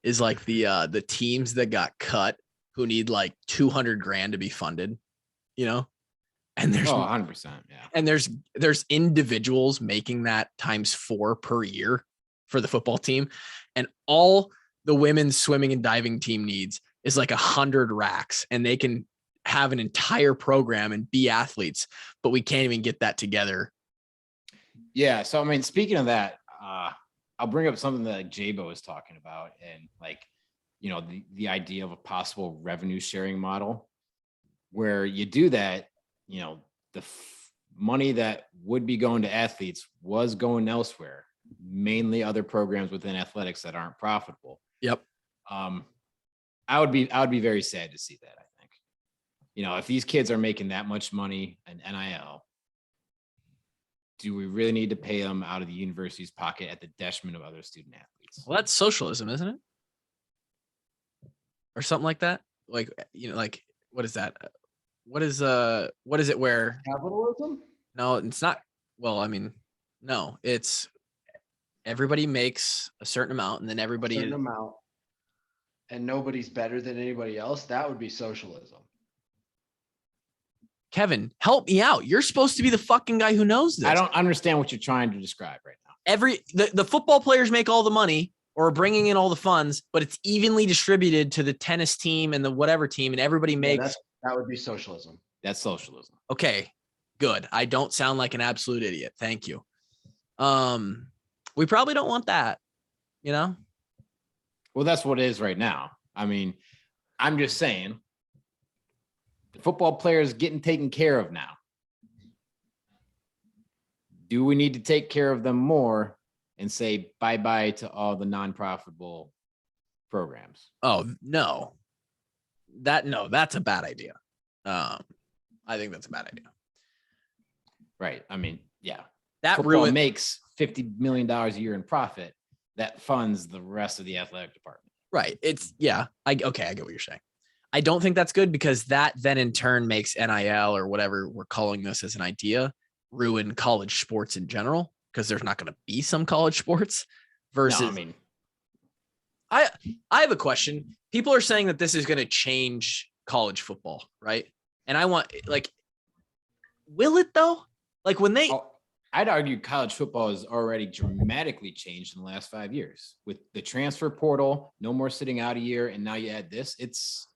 Is like the teams that got cut who need like $200,000 to be funded, you know? And there's 100%, yeah. And there's individuals making that times 4 per year for the football team, and all the women's swimming and diving team needs is like 100 racks, and they can have an entire program and be athletes, but we can't even get that together. Yeah. So, I mean, speaking of that, I'll bring up something that like Jabo was talking about, and like, you know, the idea of a possible revenue sharing model where you do that, you know, the money that would be going to athletes was going elsewhere, mainly other programs within athletics that aren't profitable. Yep. I would be very sad to see that. I think, you know, if these kids are making that much money in NIL, do we really need to pay them out of the university's pocket at the detriment of other student athletes? Well, that's socialism, isn't it? Or something like that. Like, you know, like, what is that? What is it where capitalism? No, it's not. Well, I mean, no, it's everybody makes a certain amount, and then everybody amount, and nobody's better than anybody else. That would be socialism. Kevin, help me out. You're supposed to be the fucking guy who knows this. I don't understand what you're trying to describe right now. The football players make all the money or bringing in all the funds, but it's evenly distributed to the tennis team and the whatever team, and everybody makes. That would be socialism. That's socialism. Okay, good. I don't sound like an absolute idiot. Thank you. We probably don't want that, you know? Well, that's what it is right now. I mean, I'm just saying the football players getting taken care of now. Do we need to take care of them more and say bye-bye to all the non-profitable programs? Oh, no. That's a bad idea. I think that's a bad idea. Right. I mean, yeah. That football makes $50 million a year in profit. That funds the rest of the athletic department. Right. I get what you're saying. I don't think that's good, because that then in turn makes NIL, or whatever we're calling this as an idea, ruin college sports in general, because there's not going to be some college sports versus. No, I mean, I have a question. People are saying that this is going to change college football, right? And I want, like, will it though? Like when they, I'd argue college football has already dramatically changed in the last 5 years with the transfer portal, no more sitting out a year, and now you add this. It's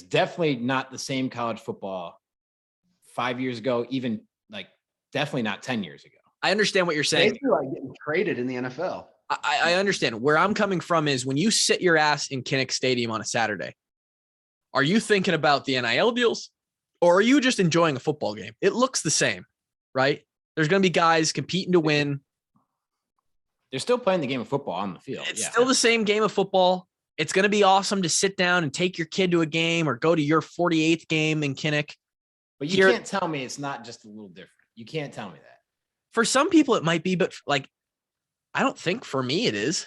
definitely not the same college football 5 years ago, even like definitely not 10 years ago. I understand what you're saying. Basically like getting traded in the NFL. I understand. Where I'm coming from is when you sit your ass in Kinnick Stadium on a Saturday, are you thinking about the NIL deals or are you just enjoying a football game? It looks the same, right? There's going to be guys competing to win. They're still playing the game of football on the field. It's still the same game of football. It's going to be awesome to sit down and take your kid to a game or go to your 48th game in Kinnick. But you can't tell me it's not just a little different. You can't tell me that. For some people it might be, but like, I don't think for me it is.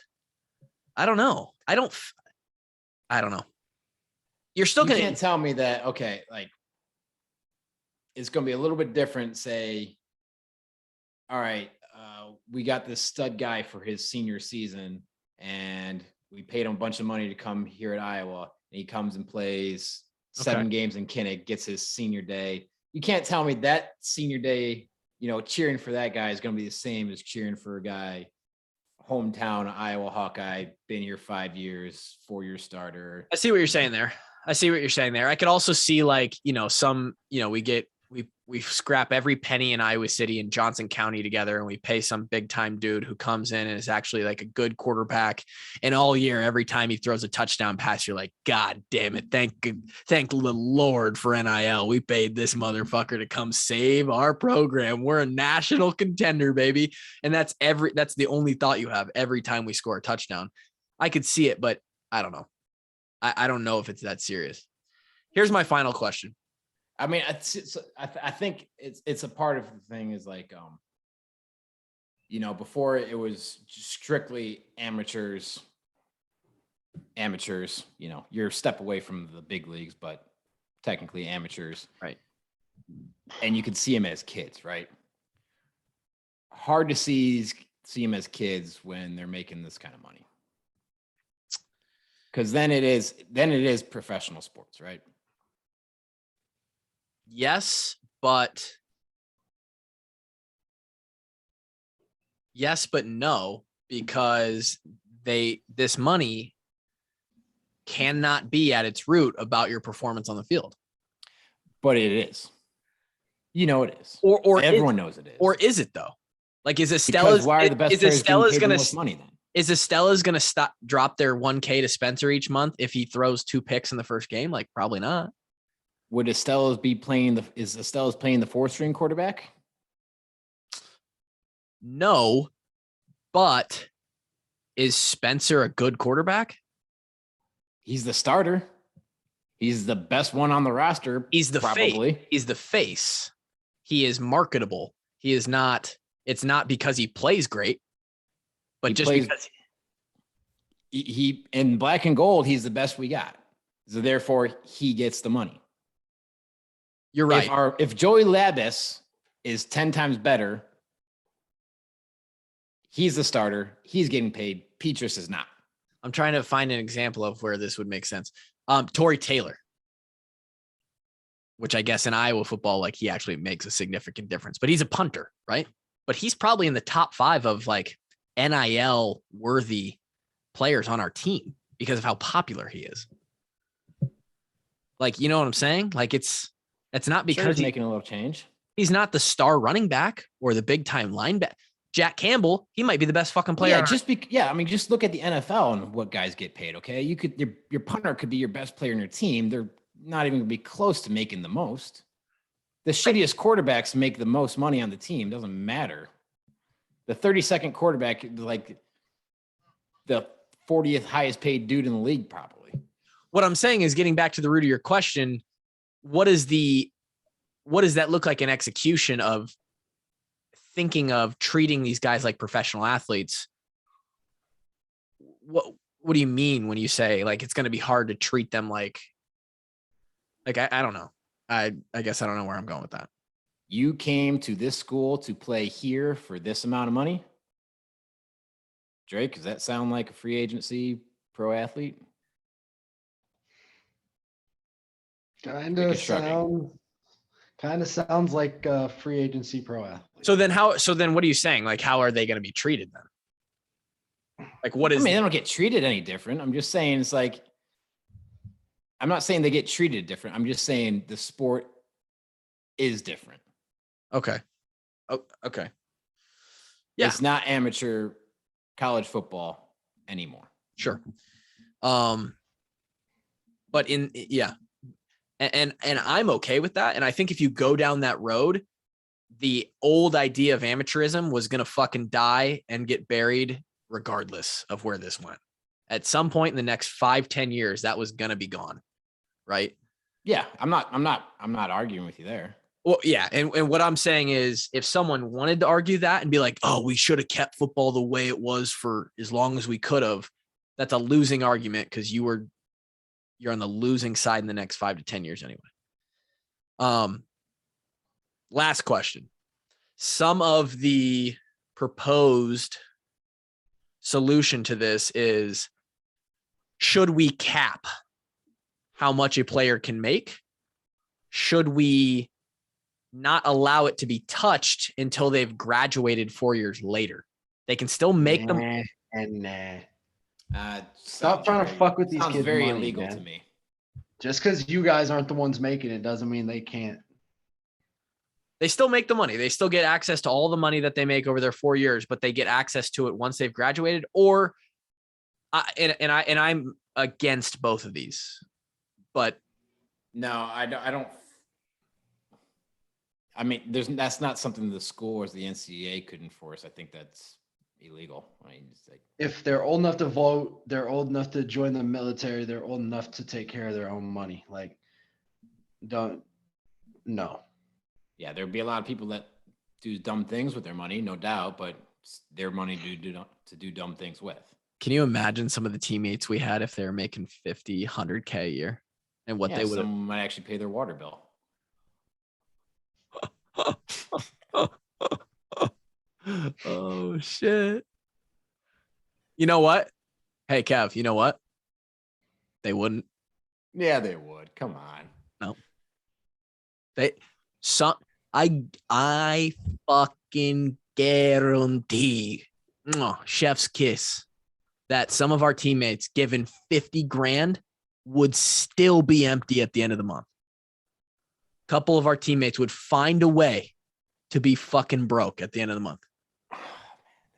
I don't know. I don't know. You're still going to can't tell me that, okay, like it's going to be a little bit different. Say, all right, we got this stud guy for his senior season and we paid him a bunch of money to come here at Iowa. And he comes and plays 7 games in Kinnick, gets his senior day. You can't tell me that senior day, cheering for that guy is going to be the same as cheering for a guy, hometown Iowa Hawkeye, been here 5 years, 4-year starter. I see what you're saying there. I could also see like, we scrap every penny in Iowa City and Johnson County together and we pay some big time dude who comes in and is actually like a good quarterback. And all year, every time he throws a touchdown pass, you're like, God damn it. Thank the Lord for NIL. We paid this motherfucker to come save our program. We're a national contender, baby. And that's the only thought you have every time we score a touchdown. I could see it, but I don't know. I don't know if it's that serious. Here's my final question. I mean, I think it's a part of the thing is like, before it was strictly amateurs, you're a step away from the big leagues, but technically amateurs. Right. And you could see them as kids, right? Hard to see them as kids when they're making this kind of money. Because then it is professional sports, right? Yes, but no, because this money cannot be at its root about your performance on the field. But it is. It is. Or everyone knows it is. Or is it though? Like is Estella's why are the best players getting paid the most money then? Is Estella's going to drop their $1K to Spencer each month if he throws 2 picks in the first game? Like probably not. Would Estella's is Estella's playing the 4th-string quarterback? No, but is Spencer a good quarterback? He's the starter. He's the best one on the roster. He's the probably. He's the face. He is marketable. He is not. It's not because he plays great, but because he in black and gold, he's the best we got. So therefore, he gets the money. You're right. If Joey Labus is 10 times better, he's the starter. He's getting paid. Petrus is not. I'm trying to find an example of where this would make sense. Torrey Taylor, which I guess in Iowa football, like he actually makes a significant difference, but he's a punter, right? But he's probably in the top 5 of like NIL worthy players on our team because of how popular he is. Like, you know what I'm saying? Like it's not because he's making a little change. He's not the star running back or the big time linebacker. Jack Campbell, he might be the best fucking player. I mean, just look at the NFL and what guys get paid. Okay, your punter could be your best player in your team. They're not even gonna be close to making the most. The shittiest quarterbacks make the most money on the team. Doesn't matter. The 32nd quarterback, like the 40th highest paid dude in the league, probably. What I'm saying is, getting back to the root of your question, what does that look like in execution of thinking of treating these guys like professional athletes? What do you mean when you say like it's going to be hard to treat them like I don't know. I guess I don't know where I'm going with that. You came to this school to play here for this amount of money? Drake, does that sound like a free agency pro athlete? Kind of Kind of sounds like a free agency pro athlete. So then what are you saying? Like, how are they going to be treated then? Like, what I is, mean, they don't get treated any different. I'm just saying it's like, I'm not saying they get treated different. I'm just saying the sport is different. okay. Oh, okay. Yeah. It's not amateur college football anymore. Sure. But yeah. And I'm okay with that. And I think if you go down that road, the old idea of amateurism was going to fucking die and get buried regardless of where this went. At some point in the next 5-10 years, that was going to be gone. Right. Yeah. I'm not arguing with you there. Well, yeah. And what I'm saying is if someone wanted to argue that and be like, oh, we should have kept football the way it was for as long as we could have, that's a losing argument because you're on the losing side in the next 5 to 10 years anyway. Last question. Some of the proposed solution to this is, should we cap how much a player can make? Should we not allow it to be touched until they've graduated 4 years later? They can still make them. Stop trying to fuck with these Sounds kids' very money, illegal man. to me. Just because you guys aren't the ones making it doesn't mean they can't. They still make the money. They still get access to all the money that they make over their 4 years, but they get access to it once they've graduated. Or, I'm against both of these, but No, I don't. I mean, that's not something the school or the NCAA could enforce. I think that's illegal. I mean, it's like, If they're old enough to vote, they're old enough to join the military, they're old enough to take care of their own money. Like, no. yeah, there'd be a lot of people that do dumb things with their money, no doubt, but it's their money to do dumb things with. can you imagine some of the teammates we had if they were making 50, 100K a year and what they would have? Some might actually pay their water bill. Oh shit. You know what? Hey Kev, you know what? They wouldn't. Yeah, they would. Come on. No. I fucking guarantee, chef's kiss, that some of our teammates given 50 grand would still be empty at the end of the month. A couple of our teammates would find a way to be fucking broke at the end of the month.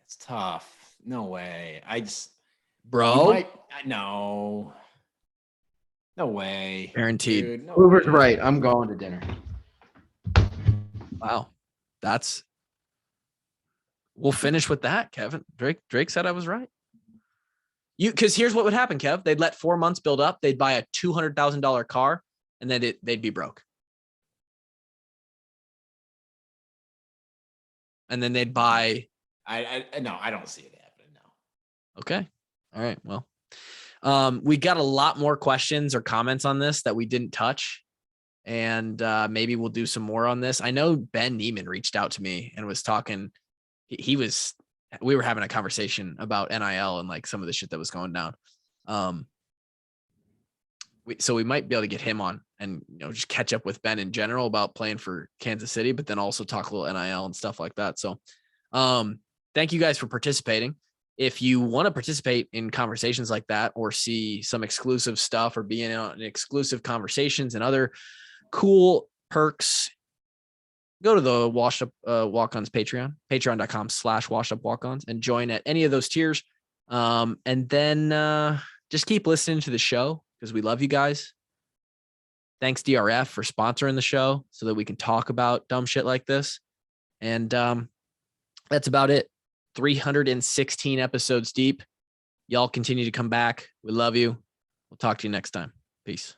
It's tough. No way. Bro, no way. guaranteed. Dude, no Kluver's way. right. I'm going to dinner. Wow. We'll finish with that, Kevin. Drake said I was right. Because here's what would happen, Kev. They'd let 4 months build up. They'd buy a $200,000 car, and then they'd be broke. And then they'd buy. No, I don't see it happening. No. Okay. All right. Well, we got a lot more questions or comments on this that we didn't touch. And maybe we'll do some more on this. I know Ben Neiman reached out to me and was talking. We were having a conversation about NIL and like some of the shit that was going down. So we might be able to get him on and, just catch up with Ben in general about playing for Kansas City, but then also talk a little NIL and stuff like that. So thank you guys for participating. If you want to participate in conversations like that or see some exclusive stuff or be in on exclusive conversations and other cool perks, go to the Washed Up Walk-Ons Patreon, patreon.com/washedupwalk-ons, and join at any of those tiers. And then just keep listening to the show because we love you guys. Thanks DRF for sponsoring the show so that we can talk about dumb shit like this. And that's about it. 316 episodes deep. Y'all continue to come back. We love you. We'll talk to you next time. Peace.